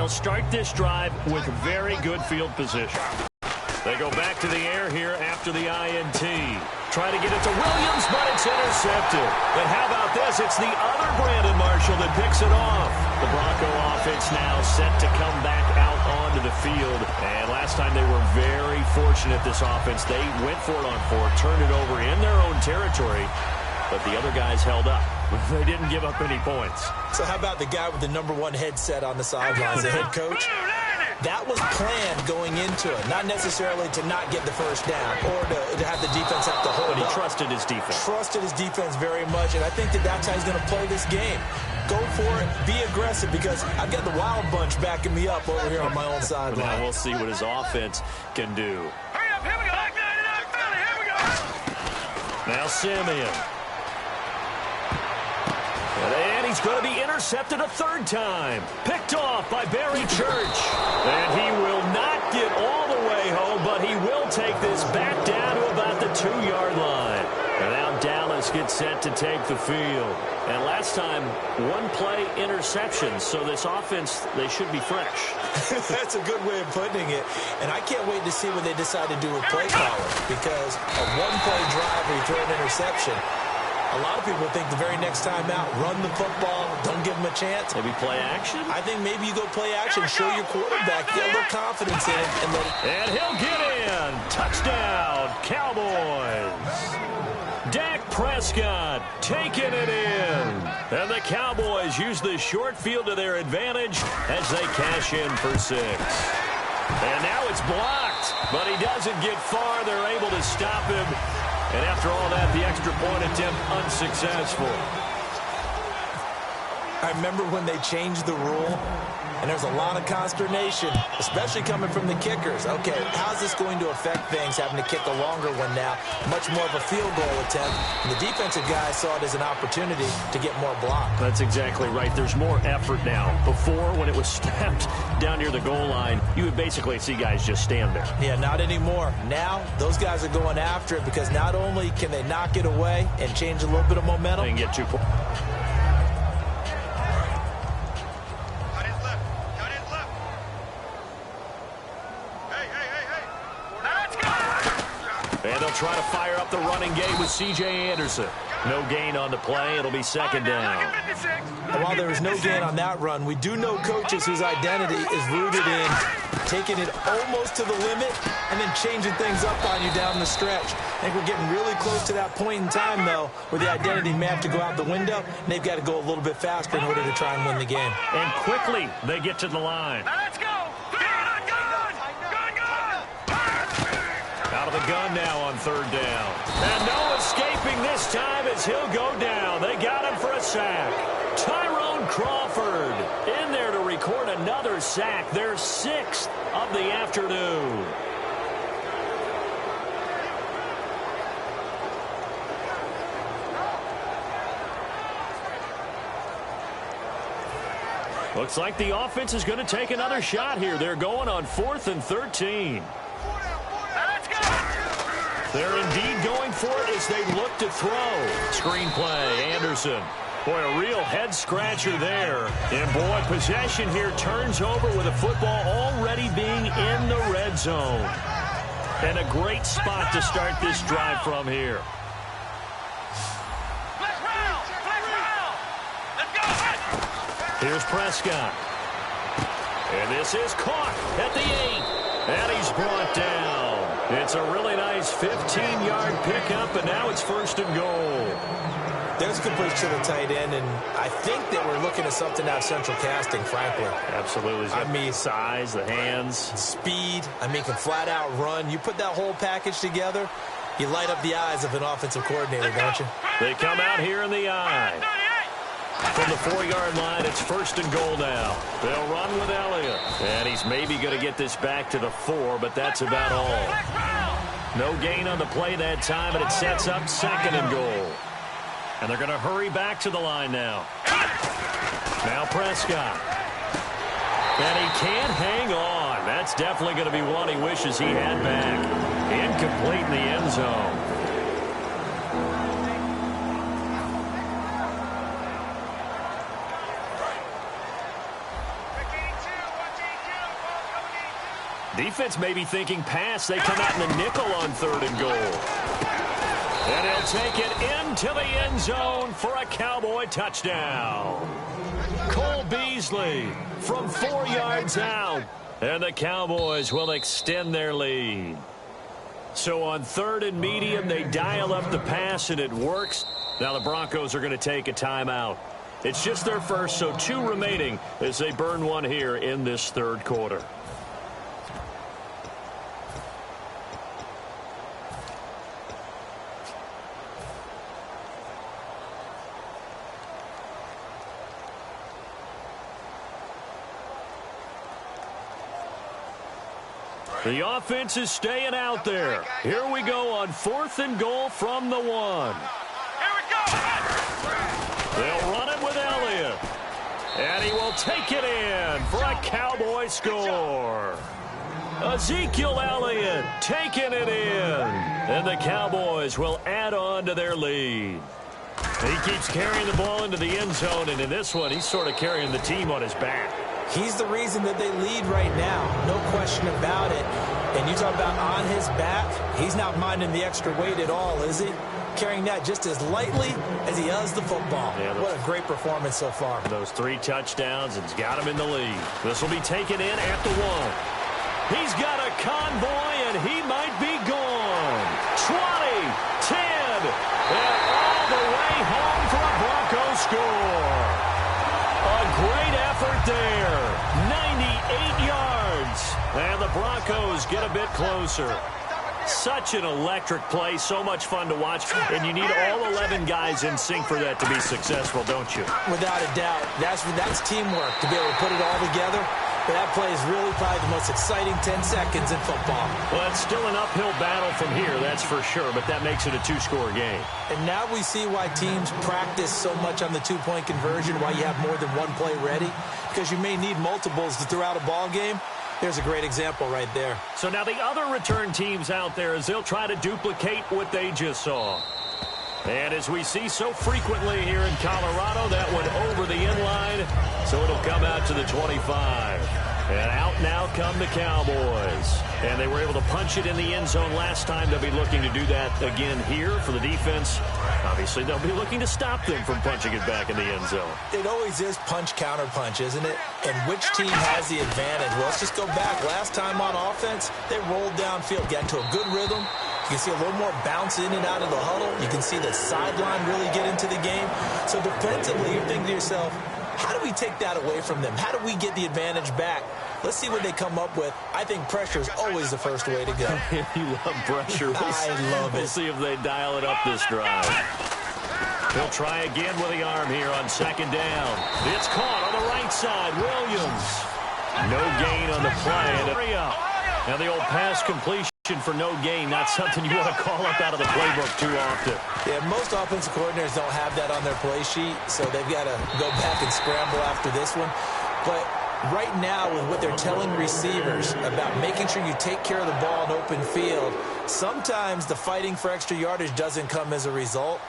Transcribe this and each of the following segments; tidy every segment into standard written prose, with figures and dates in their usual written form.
they'll start this drive with very good field position. They go back to the air here after the INT. Try to get it to Williams, but it's intercepted. And how about this? It's the other Brandon Marshall that picks it off. The Bronco offense now set to come back out onto the field. And last time they were very fortunate, this offense. They went for it on fourth, turned it over in their own territory, but the other guys held up. They didn't give up any points. So how about the guy with the #1 headset on the sidelines, the head coach? That was planned going into it, not necessarily to not get the first down or to have the defense have to hold But he up. trusted his defense. Trusted his defense very much, and I think that's how he's going to play this game. Go for it, be aggressive, because I've got the wild bunch backing me up over here on my own sideline. Now we'll see what his offense can do. Hurry up, here we go. Here we go. Now Simeon. And he's going to be intercepted a third time. Picked off by Barry Church. And he will not get all the way home, but he will take this back down to about the 2-yard line. And now Dallas gets set to take the field. And last time, one play interception. So this offense, they should be fresh. That's a good way of putting it. And I can't wait to see what they decide to do with play calling, because a one-play drive where you throw an interception, a lot of people think the very next time out, run the football, don't give them a chance. Maybe play action? I think maybe you go play action, show your quarterback, get a little confidence in it. And he'll get in. Touchdown, Cowboys. Dak Prescott taking it in. And the Cowboys use the short field to their advantage as they cash in for 6. And now it's blocked, but he doesn't get far. They're able to stop him. And after all that, the extra point attempt unsuccessful. I remember when they changed the rule, and there's a lot of consternation, especially coming from the kickers. Okay, how's this going to affect things, having to kick a longer one now, much more of a field goal attempt? And the defensive guys saw it as an opportunity to get more block. That's exactly right. There's more effort now. Before, when it was snapped down near the goal line, you would basically see guys just stand there. Yeah, not anymore. Now, those guys are going after it, because not only can they knock it away and change a little bit of momentum, They can get 2 points. And they'll try to fire up the running game with C.J. Anderson. No gain on the play. It'll be second down. And while there was no gain on that run, we do know coaches whose identity is rooted in taking it almost to the limit and then changing things up on you down the stretch. I think we're getting really close to that point in time, though, where the identity may have to go out the window, and they've got to go a little bit faster in order to try and win the game. And quickly, they get to the line. Let's go. Out of the gun now on third down. And no escaping this time as he'll go down. They got him for a sack. Tyrone Crawford in there to record another sack. Their 6th of the afternoon. Looks like the offense is going to take another shot here. They're going on 4th and 13. They're indeed going for it as they look to throw. Screen play, Anderson. Boy, a real head-scratcher there. And, boy, possession here turns over with the football already being in the red zone. And a great spot to start this drive from here. Here's Prescott. And this is caught at the 8. And he's brought down. It's a really nice 15-yard pickup, and now it's 1st and goal. There's a good push to the tight end, and I think that we're looking at something out of central casting, frankly. Absolutely. I mean, size, the hands. Speed. I mean, can flat-out run. You put that whole package together, you light up the eyes of an offensive coordinator, don't you? They come out here in the eye. From the 4-yard line, it's 1st and goal now. They'll run with Elliott. And he's maybe going to get this back to the 4, but that's about all. No gain on the play that time, and it sets up 2nd and goal. And they're going to hurry back to the line now. Now Prescott. And he can't hang on. That's definitely going to be one he wishes he had back. Incomplete in the end zone. Defense may be thinking pass. They come out in the nickel on 3rd and goal. And he'll take it into the end zone for a Cowboy touchdown. Cole Beasley from 4 yards out. And the Cowboys will extend their lead. So on 3rd and medium, they dial up the pass, and it works. Now the Broncos are going to take a timeout. It's just their first, so 2 remaining as they burn one here in this 3rd quarter. The offense is staying out there. Here we go on 4th and goal from the 1. Here we go. They'll run it with Elliott. And he will take it in for a Cowboy score. Ezekiel Elliott taking it in. And the Cowboys will add on to their lead. He keeps carrying the ball into the end zone, and in this one, he's sort of carrying the team on his back. He's the reason that they lead right now. No question about it. And you talk about on his back, he's not minding the extra weight at all, is he? Carrying that just as lightly as he does the football. Yeah, what a great performance so far. Those 3 touchdowns, and he's got him in the lead. This will be taken in at the 1. He's got a convoy, and he might be gone. 20, 10, and all the way home for a Broncos score. A great effort there. 98 yards. And the Broncos get a bit closer. Such an electric play. So much fun to watch. And you need all 11 guys in sync for that to be successful, don't you? Without a doubt. That's teamwork to be able to put it all together. But that play is really probably the most exciting 10 seconds in football. Well, it's still an uphill battle from here, that's for sure, but that makes it a 2-score game. And now we see why teams practice so much on the 2-point conversion, why you have more than one play ready, because you may need multiples to throw out a ball game. There's a great example right there. So now the other return teams out there, as they'll try to duplicate what they just saw. And as we see so frequently here in Colorado, that one over the inline, so it'll come out to the 25. And out now come the Cowboys. And they were able to punch it in the end zone last time. They'll be looking to do that again here for the defense. Obviously, they'll be looking to stop them from punching it back in the end zone. It always is punch-counter-punch, isn't it? And which team has the advantage? Well, let's just go back. Last time on offense, they rolled downfield, got into a good rhythm. You can see a little more bounce in and out of the huddle. You can see the sideline really get into the game. So defensively, you're thinking to yourself, how do we take that away from them? How do we get the advantage back? Let's see what they come up with. I think pressure is always the first way to go. You love pressure. I love it. We'll see if they dial it up this drive. He'll try again with the arm here on 2nd down. It's caught on the right side. Williams. No gain on the play. Now the old pass completion for no gain, not something you want to call up out of the playbook too often. Yeah, most offensive coordinators don't have that on their play sheet, so they've got to go back and scramble after this one. But right now, with what they're telling receivers about making sure you take care of the ball in open field, sometimes the fighting for extra yardage doesn't come as a result.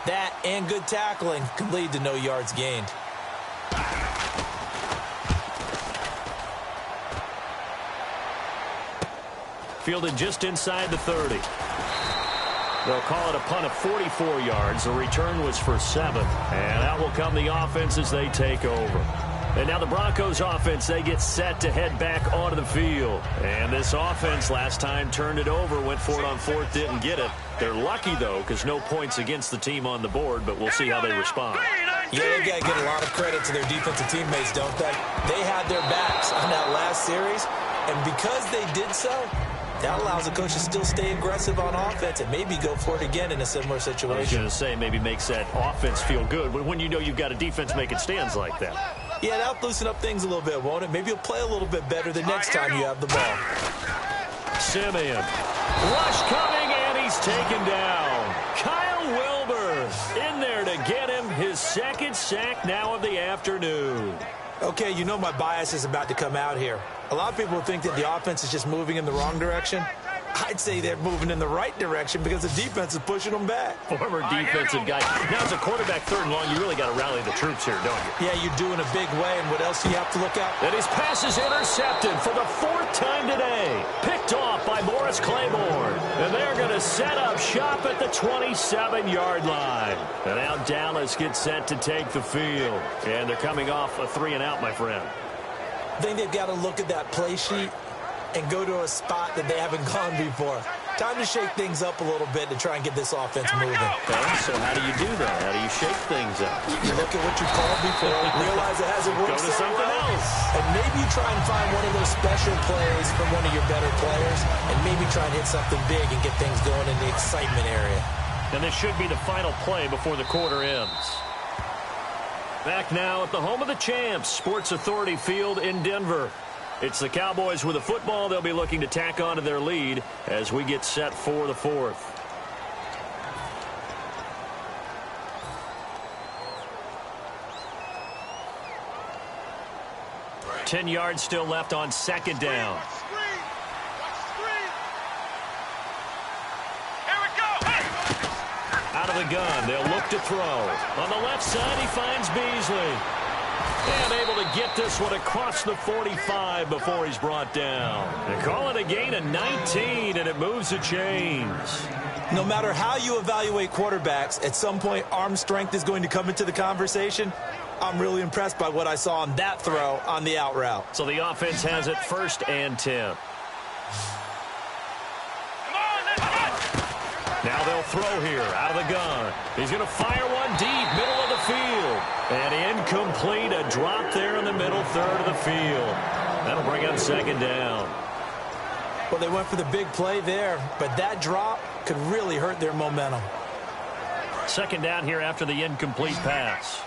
That and good tackling can lead to no yards gained. Fielded just inside the 30. They'll call it a punt of 44 yards. The return was for 7. And out will come the offense as they take over. And now the Broncos offense, they get set to head back onto the field. And this offense last time turned it over, went for it on 4th, didn't get it. They're lucky, though, because no points against the team on the board, but we'll see how they respond. Yeah, they've got to get a lot of credit to their defensive teammates, don't they? They had their backs on that last series, and because they did so, that allows the coach to still stay aggressive on offense and maybe go for it again in a similar situation. I was going to say, maybe makes that offense feel good when you know you've got a defense making stands like that. Yeah, that'll loosen up things a little bit, won't it? Maybe you'll play a little bit better the next time you have the ball. Simeon. Rush coming, and he's taken down. Kyle Wilbur in there to get him his 2nd sack now of the afternoon. Okay, you know my bias is about to come out here. A lot of people think that the offense is just moving in the wrong direction. I'd say they're moving in the right direction because the defense is pushing them back. Former defensive guy. Now, as a quarterback, 3rd and long, you really got to rally the troops here, don't you? Yeah, you do in a big way, and what else do you have to look out? And his pass is intercepted for the 4th time today. Picked off by Morris Claiborne. And they're going to set up shop at the 27-yard line. And now Dallas gets set to take the field. And they're coming off a 3-and-out, my friend. I think they've got to look at that play sheet and go to a spot that they haven't gone before. Time to shake things up a little bit to try and get this offense moving. Okay, so how do you do that? How do you shake things up? You look at what you called before, realize it hasn't worked Go to so something well, else. and maybe you try and find one of those special plays from one of your better players, and maybe try and hit something big and get things going in the excitement area. And this should be the final play before the quarter ends. Back now at the home of the champs, Sports Authority Field in Denver. It's the Cowboys with the football. They'll be looking to tack on to their lead as we get set for the 4th. Ten yards still left on 2nd down. Out of the gun, they'll look to throw. On the left side, he finds Beasley. And able to get this one across the 45 before he's brought down. They call it a gain of 19, and it moves the chains. No matter how you evaluate quarterbacks, at some point arm strength is going to come into the conversation. I'm really impressed by what I saw on that throw on the out route. So the offense has it 1st and 10. Now they'll throw here out of the gun. He's going to fire one deep, middle of the field. And incomplete, a drop there in the middle 3rd of the field. That'll bring up 2nd down. Well, they went for the big play there, but that drop could really hurt their momentum. 2nd down here after the incomplete pass.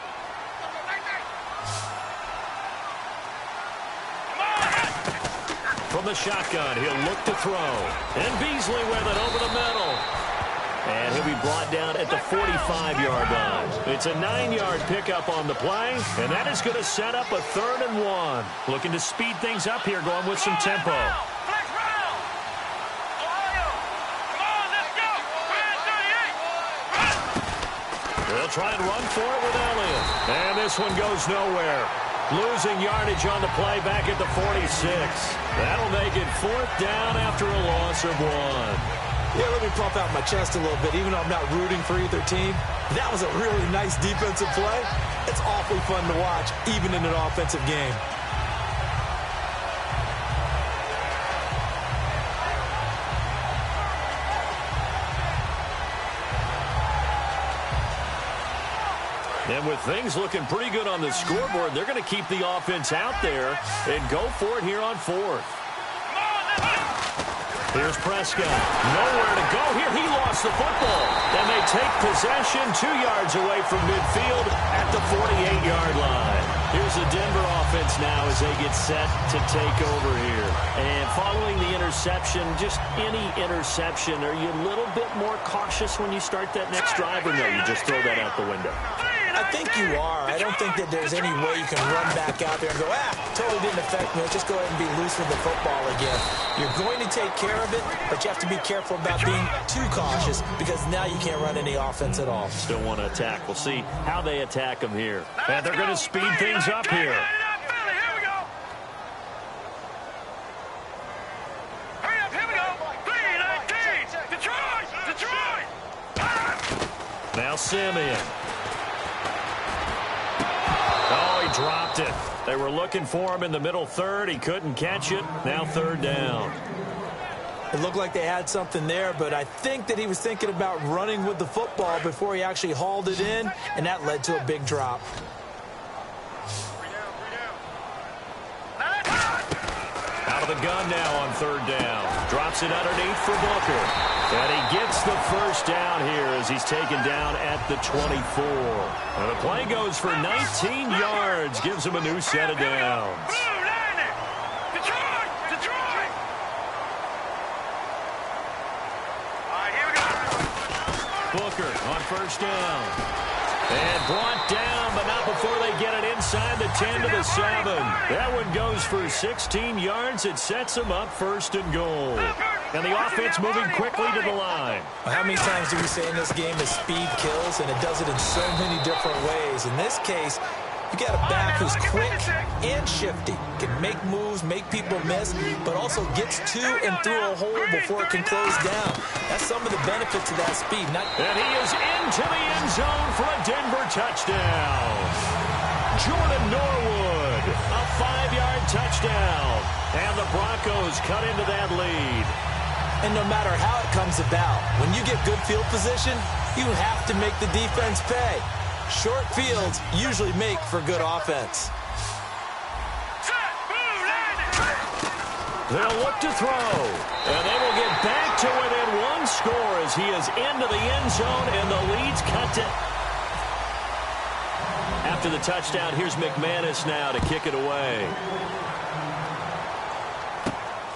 From the shotgun, he'll look to throw. And Beasley with it over the middle. And he'll be brought down at the 45-yard line. It's a 9-yard pickup on the play, and that is going to set up a 3rd and 1. Looking to speed things up here, going with some tempo. They'll try and run for it with Elliott. And this one goes nowhere. Losing yardage on the play back at the 46. That'll make it 4th down after a loss of 1. Yeah, let me pump out my chest a little bit, even though I'm not rooting for either team. That was a really nice defensive play. It's awfully fun to watch, even in an offensive game. And with things looking pretty good on the scoreboard, they're going to keep the offense out there and go for it here on 4th. Here's Prescott. Nowhere to go here. He lost the football. And they take possession 2 yards away from midfield at the 48-yard line. Here's the Denver offense now as they get set to take over here. And following the interception, just any interception, are you a little bit more cautious when you start that next drive, or no, you just throw that out the window? I think you are. I don't think that there's any way you can run back out there and go, totally didn't affect me. Let's just go ahead and be loose with the football again. You're going to take care of it, but you have to be careful about being too cautious because now you can't run any offense at all. Still want to attack. We'll see how they attack them here. And they're going to speed things up here. Now Simeon. Oh, he dropped it. They were looking for him in the middle 3rd. He couldn't catch it. Now 3rd down. It looked like they had something there, but I think that he was thinking about running with the football before he actually hauled it in, and that led to a big drop. Out of the gun now on 3rd down. Drops it underneath for Booker. And he gets the 1st down here as he's taken down at the 24. And the play goes for 19 yards. Gives him a new set of downs. Booker on 1st down. And brought down, but not before they get it inside the 10 to the 7. That one goes for 16 yards. It sets them up 1st and goal. And the offense moving quickly to the line. How many times do we say in this game that speed kills, and it does it in so many different ways? In this case, you got a back who's quick and shifty, can make moves, make people miss, but also gets to and through a hole before it can close down. That's some of the benefits of that speed. And he is into the end zone for a Denver touchdown. Jordan Norwood, a 5-yard touchdown. And the Broncos cut into that lead. And no matter how it comes about, when you get good field position, you have to make the defense pay. Short fields usually make for good offense. They'll look to throw. And they will get back to within one score as he is into the end zone, and the lead's cut to... After the touchdown, here's McManus now to kick it away.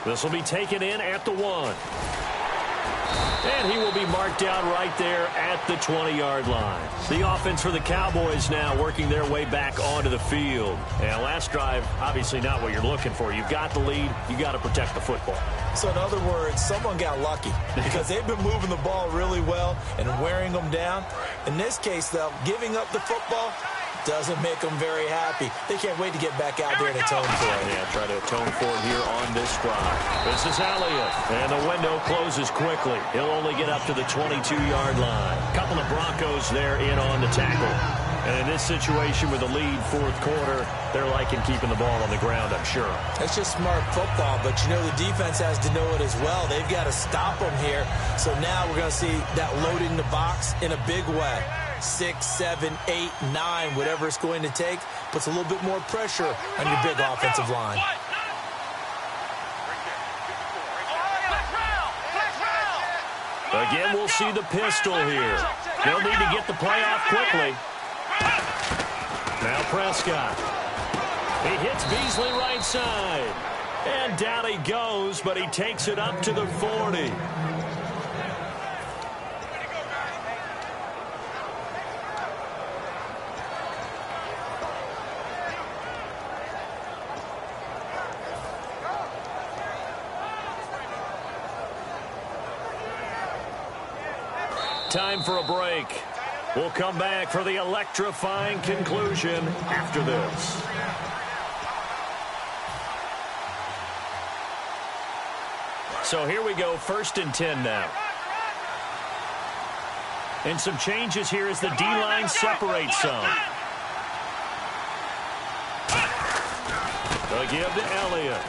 This will be taken in at the 1. And he will be marked down right there at the 20-yard line. The offense for the Cowboys now working their way back onto the field. And last drive, obviously not what you're looking for. You've got the lead. You got to protect the football. So in other words, someone got lucky because they've been moving the ball really well and wearing them down. In this case, though, giving up the football doesn't make them very happy. They can't wait to get back out there and atone for it. Yeah, try to atone for it here on this drive. This is Elliott, and the window closes quickly. He'll only get up to the 22-yard line. Couple of Broncos there in on the tackle. And in this situation with the lead, fourth quarter, they're liking keeping the ball on the ground, I'm sure. That's just smart football, but you know the defense has to know it as well. They've got to stop them here. So now we're going to see that loading the box in a big way. 6, 7, 8, 9, whatever it's going to take, puts a little bit more pressure on your big offensive line. Again, we'll see the pistol here. They'll need to get the play off quickly. Now Prescott. He hits Beasley right side. And down he goes, but he takes it up to the 40. Time for a break. We'll come back for the electrifying conclusion after this. So here we go, 1st and 10 now. And some changes here as the D-line separates some. They'll give to Elliott.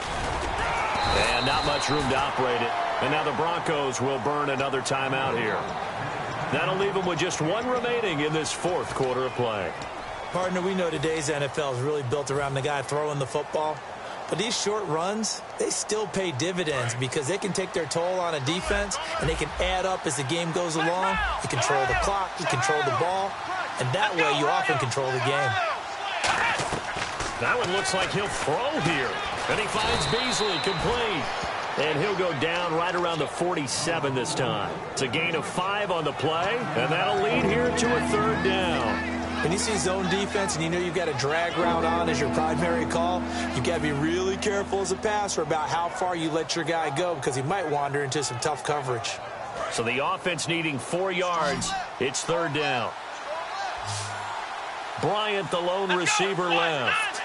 And not much room to operate it. And now the Broncos will burn another timeout here. That'll leave them with just one remaining in this fourth quarter of play. Partner, we know today's NFL is really built around the guy throwing the football. But these short runs, they still pay dividends because they can take their toll on a defense and they can add up as the game goes along. You control the clock, you control the ball, and that way you often control the game. That one looks like he'll throw here. And he finds Beasley complete. And he'll go down right around the 47 this time. It's a gain of 5 on the play, and that'll lead here to a 3rd down. When you see zone defense and you know you've got a drag route on as your primary call, you've got to be really careful as a passer about how far you let your guy go because he might wander into some tough coverage. So the offense needing 4 yards. It's 3rd down. Bryant, the lone receiver, left.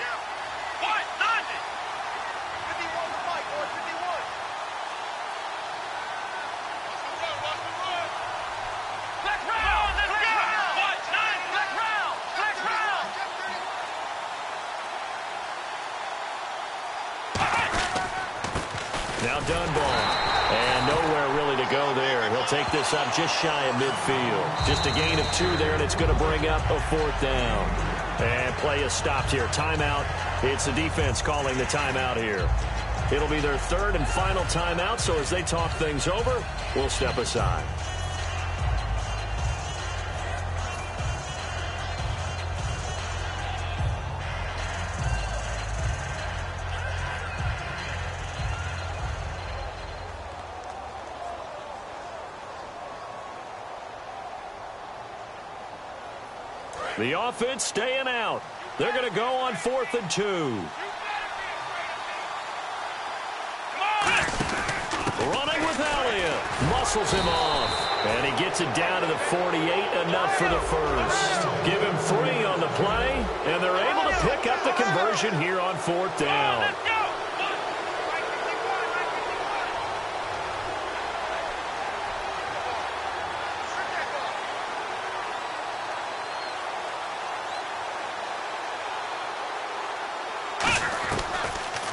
Now Dunbar, and nowhere really to go there. He'll take this up just shy of midfield. Just a gain of 2 there, and it's going to bring up a 4th down. And play is stopped here. Timeout. It's the defense calling the timeout here. It'll be their 3rd and final timeout, so as they talk things over, we'll step aside. The offense staying out. They're going to go on 4th and 2. Running with Elliott. Muscles him off. And he gets it down to the 48, enough for the first. Give him 3 on the play, and they're able to pick up the conversion here on 4th down. Let's go.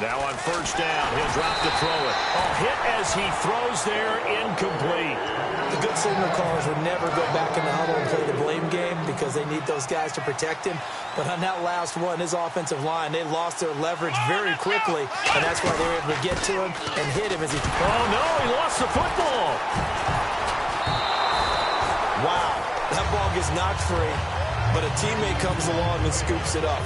Now on 1st down, he'll drop to throw it. Hit as he throws there, incomplete. The good signal callers would never go back in the huddle and play the blame game because they need those guys to protect him. But on that last one, his offensive line, they lost their leverage very quickly, and that's why they were able to get to him and hit him as he... Oh, no, he lost the football. Wow, that ball gets knocked free, but a teammate comes along and scoops it up.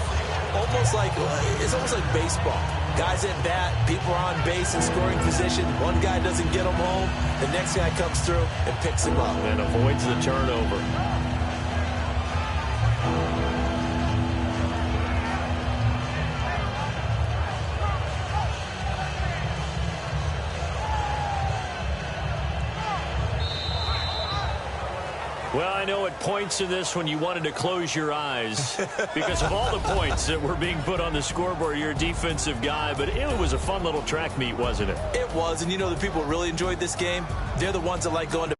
It's almost like baseball. Guys at bat, people are on base in scoring position. One guy doesn't get him home. The next guy comes through and picks him up. And avoids the turnover. Well, I know at points in this when you wanted to close your eyes because of all the points that were being put on the scoreboard. You're a defensive guy, but it was a fun little track meet, wasn't it? It was, and you know the people who really enjoyed this game? They're the ones that like going to